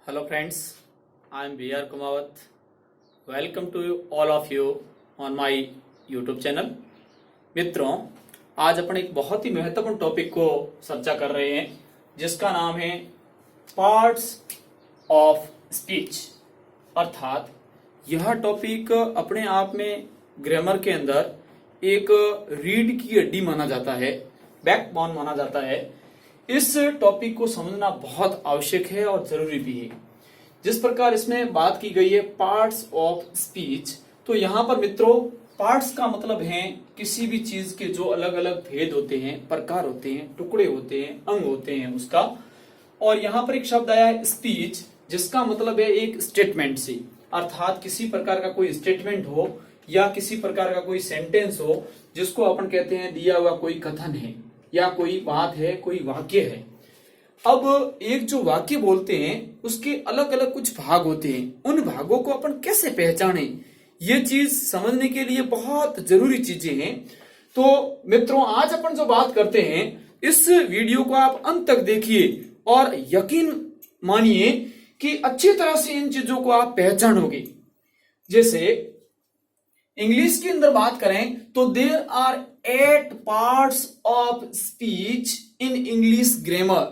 Hello friends, I am B.R. Kumawat. Welcome to all of you on my YouTube channel. मित्रों, आज अपन एक बहुत ही महत्वपूर्ण टॉपिक को चर्चा कर रहे हैं जिसका नाम है पार्ट्स ऑफ स्पीच। अर्थात यह टॉपिक अपने आप में ग्रामर के अंदर एक रीढ़ की हड्डी माना जाता है, बैकबोन माना जाता है। इस टॉपिक को समझना बहुत आवश्यक है और जरूरी भी है। जिस प्रकार इसमें बात की गई है पार्ट्स ऑफ स्पीच, तो यहाँ पर मित्रों पार्ट्स का मतलब है किसी भी चीज के जो अलग अलग भेद होते हैं, प्रकार होते हैं, टुकड़े होते हैं, अंग होते हैं उसका। और यहाँ पर एक शब्द आया है स्पीच, जिसका मतलब है एक स्टेटमेंट से, अर्थात किसी प्रकार का कोई स्टेटमेंट हो या किसी प्रकार का कोई सेंटेंस हो जिसको अपन कहते हैं दिया हुआ कोई कथन है या कोई बात है, कोई वाक्य है। अब एक जो वाक्य बोलते हैं उसके अलग अलग कुछ भाग होते हैं, उन भागों को अपन कैसे पहचाने, ये चीज समझने के लिए बहुत जरूरी चीजें हैं। तो मित्रों आज अपन जो बात करते हैं, इस वीडियो को आप अंत तक देखिए और यकीन मानिए कि अच्छी तरह से इन चीजों को आप पहचानोगे। जैसे इंग्लिश के अंदर बात करें तो there are 8 parts of speech in English grammar,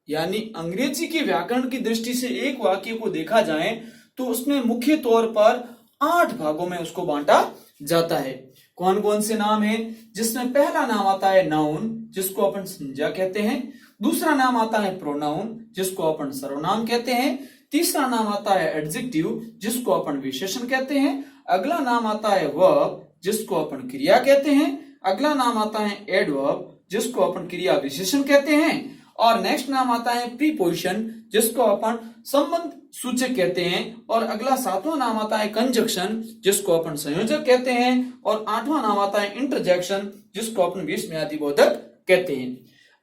यानी अंग्रेजी के व्याकरण की दृष्टि से एक वाक्य को देखा जाए तो उसमें मुख्य तौर पर 8 भागों में उसको बांटा जाता है। कौन कौन से नाम है? जिसमें पहला नाम आता है नाउन, जिसको अपन संज्ञा कहते हैं। दूसरा नाम आता है प्रोनाउन, जिसको अपन सर्वनाम कहते हैं। तीसरा नाम आता है एडजेक्टिव, जिसको अपन विशेषण कहते हैं। अगला नाम आता है वर्ब, जिसको अपन क्रिया कहते हैं। अगला नाम आता है एडवर्ब, जिसको अपन क्रिया विशेषण कहते हैं। और नेक्स्ट नाम आता है प्रीपोजिशन, जिसको अपन संबंध सूचक कहते हैं। और अगला 7वां नाम आता है कंजक्शन, जिसको अपन संयोजक कहते हैं। और 8वां नाम आता है इंटरजेक्शन, जिसको अपन विस्मयादि बोधक कहते हैं।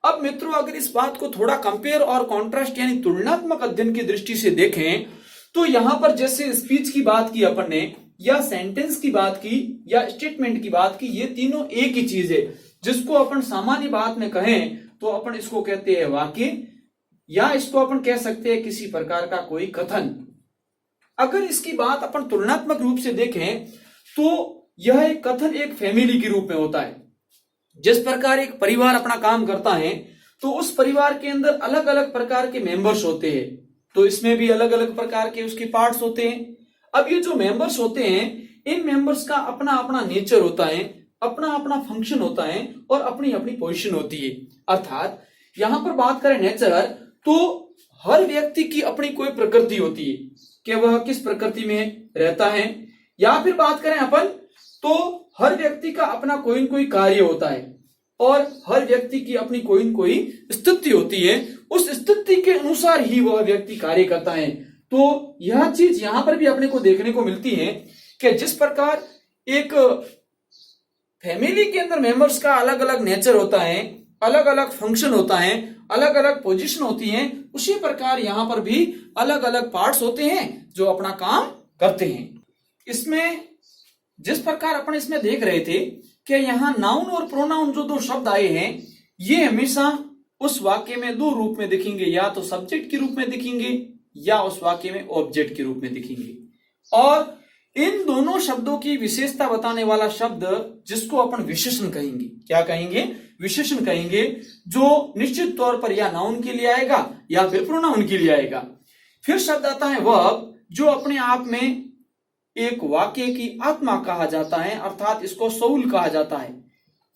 अब मित्रों अगर इस बात को थोड़ा कंपेयर और कॉन्ट्रास्ट यानी तुलनात्मक अध्ययन की दृष्टि से देखें तो यहां पर जैसे स्पीच की बात की अपन ने, या सेंटेंस की बात की, या स्टेटमेंट की बात की, ये तीनों एक ही चीज है। जिसको अपन सामान्य बात में कहें तो अपन इसको कहते हैं वाक्य, या इसको अपन कह सकते हैं किसी प्रकार का कोई कथन। अगर इसकी बात अपन तुलनात्मक रूप से देखें तो यह एक कथन एक फैमिली के रूप में होता है। जिस प्रकार एक परिवार अपना काम करता है तो उस परिवार के अंदर अलग अलग प्रकार के मेंबर्स होते हैं, तो इसमें भी अलग अलग प्रकार के उसके पार्ट्स होते हैं। अब ये जो मेंबर्स होते हैं, इन मेंबर्स का अपना अपना नेचर होता है, अपना अपना फंक्शन होता है और अपनी अपनी पोजीशन होती है। अर्थात यहां पर बात करें नेचर, तो हर व्यक्ति की अपनी कोई प्रकृति होती है कि वह किस प्रकृति में रहता है। या फिर बात करें अपन तो हर व्यक्ति का अपना कोई न कोई कार्य होता है और हर व्यक्ति की अपनी कोई न कोई स्थिति होती है। उस स्थिति के अनुसार ही वह व्यक्ति कार्य करता है। तो यह चीज यहां पर भी अपने को देखने को मिलती है कि जिस प्रकार एक फैमिली के अंदर मेंबर्स का अलग अलग नेचर होता है, अलग अलग फंक्शन होता है, अलग अलग पोजीशन होती है, उसी प्रकार यहां पर भी अलग अलग पार्ट्स होते हैं जो अपना काम करते हैं। इसमें जिस प्रकार अपन इसमें देख रहे थे कि यहाँ नाउन और प्रोनाउन जो दो शब्द आए हैं, ये हमेशा उस वाक्य में दो रूप में दिखेंगे, या तो सब्जेक्ट के रूप में दिखेंगे या उस वाक्य में ऑब्जेक्ट के रूप में दिखेंगे। और इन दोनों शब्दों की विशेषता बताने वाला शब्द जिसको अपन विशेषण कहेंगे, क्या कहेंगे? विशेषण कहेंगे, जो निश्चित तौर पर या नाउन के लिए आएगा या फिर प्रोनाउन के लिए आएगा। फिर शब्द आता है वर्ब, जो अपने आप में एक वाक्य की आत्मा कहा जाता है, अर्थात इसको सोल कहा जाता है।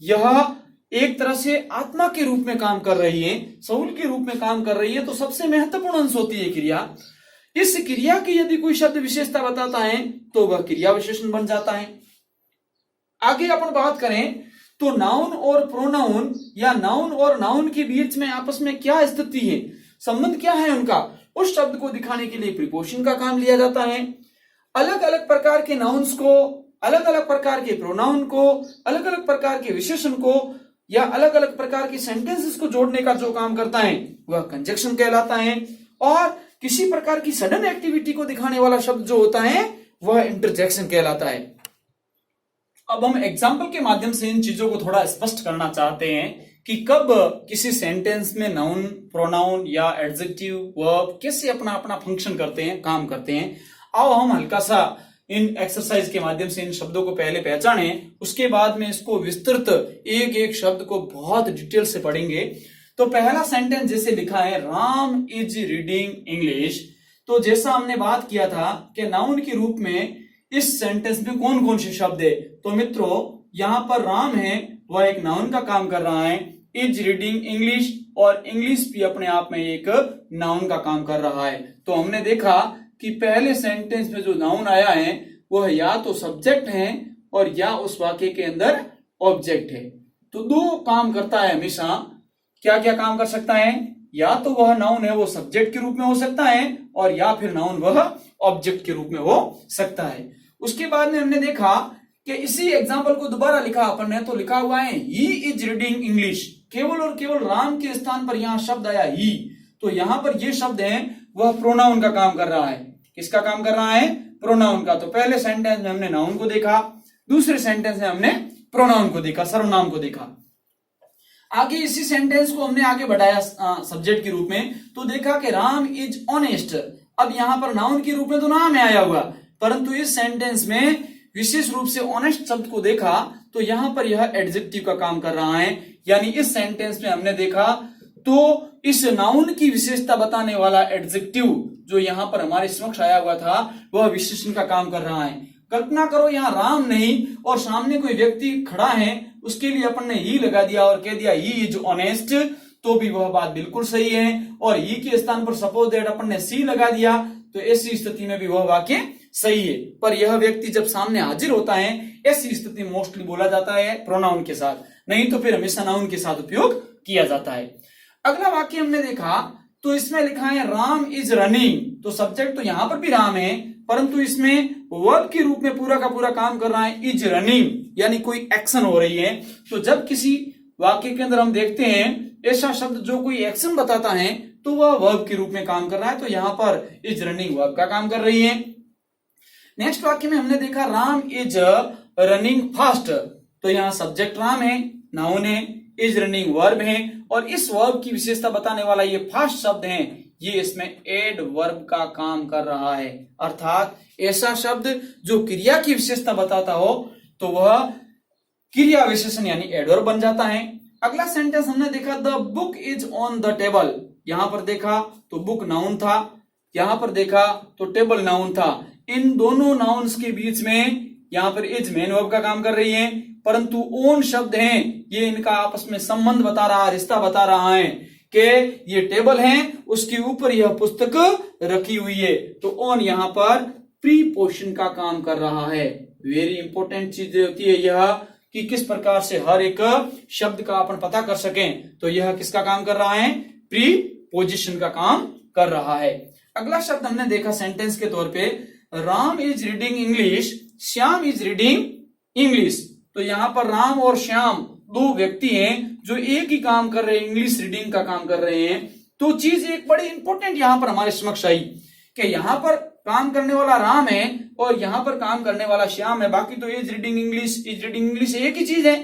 यह एक तरह से आत्मा के रूप में काम कर रही है, सोल के रूप में काम कर रही है। तो सबसे महत्वपूर्ण अंश होती है क्रिया। इस क्रिया की यदि कोई शब्द विशेषता बताता है तो वह क्रिया विशेषण बन जाता है। आगे अपन बात करें तो नाउन और प्रोनाउन, या नाउन और नाउन के बीच में आपस में क्या स्थिति है, संबंध क्या है उनका, उस शब्द को दिखाने के लिए प्रीपोजिशन का काम लिया जाता है। अलग अलग प्रकार के नाउन्स को, अलग अलग प्रकार के प्रोनाउन को, अलग अलग प्रकार के विशेषण को, या अलग अलग प्रकार की सेंटेंसेस को जोड़ने का जो काम करता है वह कंजक्शन कहलाता है। और किसी प्रकार की सडन एक्टिविटी को दिखाने वाला शब्द जो होता है वह इंटरजेक्शन कहलाता है। अब हम एग्जाम्पल के माध्यम से इन चीजों को थोड़ा स्पष्ट करना चाहते हैं कि कब किसी सेंटेंस में नाउन, प्रोनाउन या एडजेक्टिव, वर्ब कैसे अपना अपना फंक्शन करते हैं, काम करते हैं। आओ हम हल्का सा इन एक्सरसाइज के माध्यम से इन शब्दों को पहले पहचाने, उसके बाद में इसको विस्तृत एक एक शब्द को बहुत डिटेल से पढ़ेंगे। तो पहला सेंटेंस जैसे लिखा है, राम इज रीडिंग इंग्लिश। तो जैसा हमने बात किया था कि नाउन के रूप में इस सेंटेंस में कौन कौन से शब्द है, तो मित्रों यहां पर राम है, वह एक नाउन का काम कर रहा है। इज रीडिंग इंग्लिश, और इंग्लिश भी अपने आप में एक नाउन का काम कर रहा है। तो हमने देखा कि पहले सेंटेंस में जो नाउन आया है वह या तो सब्जेक्ट है और या उस वाक्य के अंदर ऑब्जेक्ट है। तो दो काम करता है हमेशा। क्या क्या काम कर सकता है? या तो वह नाउन है वो सब्जेक्ट के रूप में हो सकता है, और या फिर नाउन वह ऑब्जेक्ट के रूप में हो सकता है। उसके बाद में हमने देखा कि इसी एग्जाम्पल को दोबारा लिखा अपन ने, तो लिखा हुआ है ही इज रीडिंग इंग्लिश। केवल और केवल राम के स्थान पर यहाँ शब्द आया ही, तो यहाँ पर ये शब्द है वह प्रोनाउन का काम कर रहा है। किसका काम कर रहा है? प्रोनाउन का। तो पहले सेंटेंस में हमने नाउन को देखा, दूसरे सेंटेंस में हमने प्रोनाउन को देखा, सर्वनाम को देखा। आगे इसी सेंटेंस को हमने आगे बढ़ाया सब्जेक्ट के रूप में, तो देखा कि राम इज ऑनेस्ट। अब यहां पर नाउन के रूप में तो नाम है आया हुआ, परंतु इस सेंटेंस में विशेष रूप से ऑनेस्ट शब्द को देखा तो यहां पर यह एडजेक्टिव का काम कर रहा है। यानी इस सेंटेंस में हमने देखा तो इस नाउन की विशेषता बताने वाला एडजेक्टिव जो यहां पर हमारे समक्ष आया हुआ था वह विशेषण का काम कर रहा है। कल्पना करो यहाँ राम नहीं और सामने कोई व्यक्ति खड़ा है, उसके लिए अपन ने ही लगा दिया और कह दिया ही इज ऑनेस्ट, तो भी वह बात बिल्कुल सही है। और ही के स्थान पर सपोज दैट अपन ने सी लगा दिया, तो ऐसी स्थिति में भी वह वाक्य सही है। पर यह व्यक्ति जब सामने हाजिर होता है, ऐसी स्थिति मोस्टली बोला जाता है प्रोनाउन के साथ, नहीं तो फिर हमेशा नाउन के साथ उपयोग किया जाता है। अगला वाक्य हमने देखा तो इसमें लिखा है राम इज रनिंग। तो सब्जेक्ट तो यहां पर भी राम है, परंतु इसमें वर्ब के रूप में पूरा का पूरा काम कर रहा है इज रनिंग, यानी कोई एक्शन हो रही है। तो जब किसी वाक्य के अंदर हम देखते हैं ऐसा शब्द जो कोई एक्शन बताता है तो वह वर्ब के रूप में काम कर रहा है। तो यहां पर इज रनिंग वर्ब का काम कर रही है। नेक्स्ट वाक्य में हमने देखा राम इज रनिंग फास्ट। तो यहाँ सब्जेक्ट राम है, नाउन है, इज रनिंग वर्ब है, और इस वर्ब की विशेषता बताने वाला ये फास्ट शब्द है, ये इसमें एड वर्ब का काम कर रहा है। अर्थात ऐसा शब्द जो क्रिया की विशेषता बताता हो तो वह क्रिया विशेषण यानी एडवर्ब बन जाता है। अगला सेंटेंस हमने देखा the book is on the table. यहां पर देखा तो बुक नाउन था, यहां पर देखा तो टेबल नाउन था। इन दोनों नाउन्स के बीच में यहां पर इज मेन वर्ब का काम कर रही है, परंतु ओन शब्द हैं, ये इनका आपस में संबंध बता रहा, रिश्ता बता रहा है कि ये टेबल है, उसके ऊपर यह पुस्तक रखी हुई है। तो ओन यहां पर प्रीपोजिशन का काम कर रहा है। वेरी इंपॉर्टेंट चीज होती है यह कि किस प्रकार से हर एक शब्द का अपन पता कर सकें। तो यह किसका काम कर रहा है? प्रीपोजिशन का काम कर रहा है। अगला शब्द हमने देखा सेंटेंस के तौर पे Ram is reading English, Shyam is reading English. तो यहां पर राम और श्याम दो व्यक्ति हैं जो एक ही काम कर रहे हैं, इंग्लिश रीडिंग का काम कर रहे हैं। तो चीज एक बड़ी इंपॉर्टेंट यहां पर हमारे समक्ष आई कि यहां पर काम करने वाला राम है और यहां पर काम करने वाला श्याम है, बाकी तो इज रीडिंग इंग्लिश एक ही चीज है।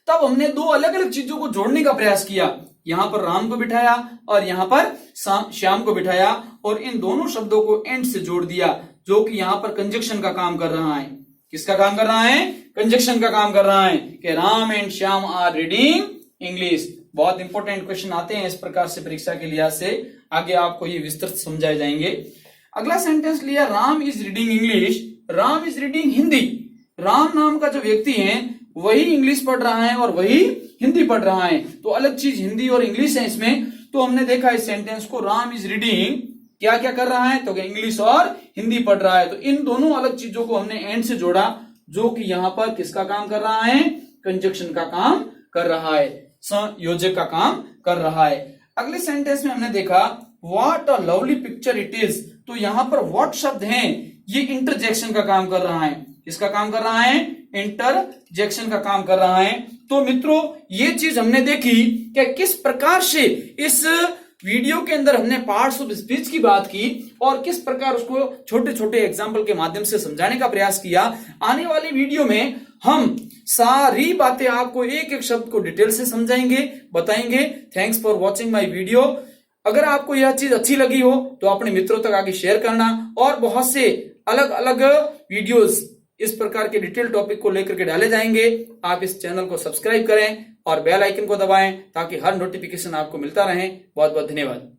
तब हमने दो अलग अलग चीजों को जोड़ने का प्रयास किया, यहां पर राम को बिठाया और यहां पर श्याम को बिठाया, और इन दोनों शब्दों को एंड से जोड़ दिया, जो कि यहां पर कंजक्शन का काम कर रहा है। किसका काम कर रहा है? कंजक्शन का काम कर रहा है कि Ram and Shyam are reading English. बहुत इंपॉर्टेंट क्वेश्चन आते हैं इस प्रकार से परीक्षा के लिहाज से, आगे आपको ये विस्तृत समझाए जाएंगे। अगला सेंटेंस लिया Ram is reading English, Ram is reading Hindi. Ram नाम का जो व्यक्ति है वही इंग्लिश पढ़ रहा है और वही हिंदी पढ़ रहा है, तो अलग चीज हिंदी और इंग्लिश है इसमें। तो हमने देखा इस सेंटेंस को राम इज रीडिंग क्या क्या कर रहा है, तो इंग्लिश और हिंदी पढ़ रहा है। तो इन दोनों अलग चीजों को हमने एंड से जोड़ा, जो कि यहां पर किसका काम कर रहा है? कंजक्शन का काम कर रहा है, संयोजक का काम कर रहा है। अगले सेंटेंस में हमने देखा what a lovely picture it is. तो यहां पर व्हाट शब्द है ये इंटरजेक्शन का काम कर रहा है। किसका काम कर रहा है? इंटरजेक्शन का काम कर रहा है। तो मित्रों ये चीज हमने देखी कि किस प्रकार से इस वीडियो के अंदर हमने पार्ट्स ऑफ स्पीच की बात की और किस प्रकार उसको छोटे छोटे एग्जाम्पल के माध्यम से समझाने का प्रयास किया। आने वाली वीडियो में हम सारी बातें आपको एक एक शब्द को डिटेल से समझाएंगे, बताएंगे। Thanks for watching my video. अगर आपको यह चीज अच्छी लगी हो तो अपने मित्रों तक आगे शेयर करना और बहुत से अलग अलग वीडियोस इस प्रकार के डिटेल टॉपिक को लेकर के डाले जाएंगे। आप इस चैनल को सब्सक्राइब करें और बेल आइकन को दबाएं ताकि हर नोटिफिकेशन आपको मिलता रहे। बहुत बहुत धन्यवाद।